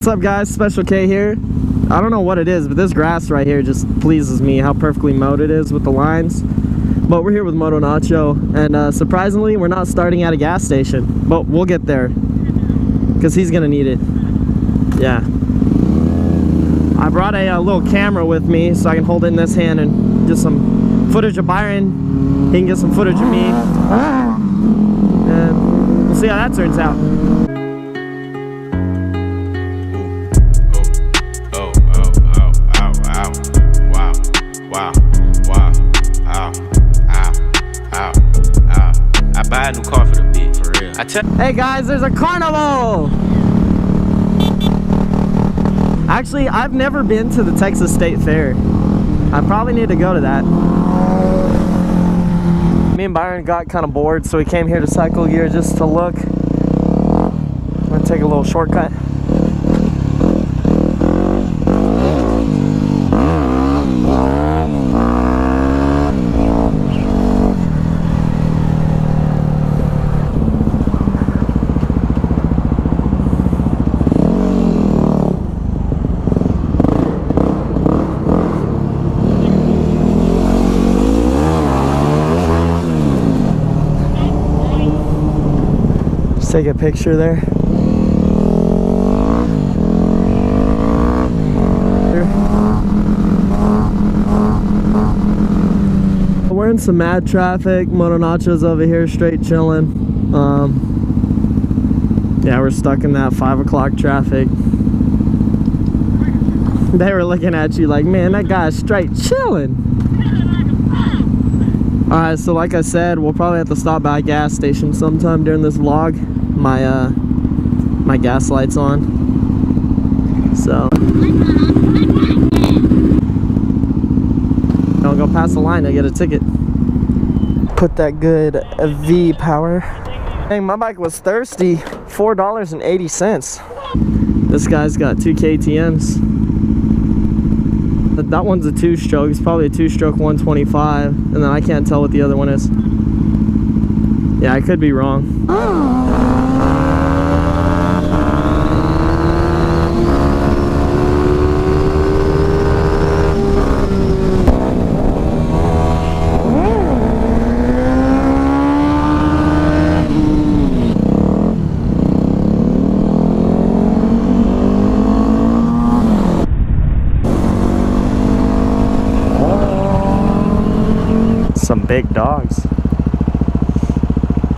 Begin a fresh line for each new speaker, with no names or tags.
What's up guys, Special K here. I don't know what it is, but this grass right here just pleases me, how perfectly mowed it is with the lines. But we're here with Moto Nacho, and surprisingly we're not starting at a gas station, but we'll get there because he's gonna need it. Yeah, I brought a little camera with me so I can hold it in this hand and get some footage of Byron. He can get some footage of me, and we'll see how that turns out.
Buy a new car for the bitch, for real.
Hey guys, there's a carnival! Actually, I've never been to the Texas State Fair. I probably need to go to that. Me and Byron got kind of bored, so we came here to Cycle Gear just to look. I'm gonna take a little shortcut. Take a picture there. We're in some mad traffic. Moto Nacho's over here straight chilling. Yeah, we're stuck in that 5 o'clock traffic. They were looking at you like, man, that guy's straight chilling. Alright, so like I said, we'll probably have to stop by a gas station sometime during this vlog. My gas light's on, so don't go past the line, I get a ticket. Put that good V power. Dang, my bike was thirsty. $4.80. This guy's got 2 KTMs. That one's a 2-stroke. It's probably a 2-stroke 125, and then I can't tell what the other one is. Yeah, I could be wrong. Some big dogs.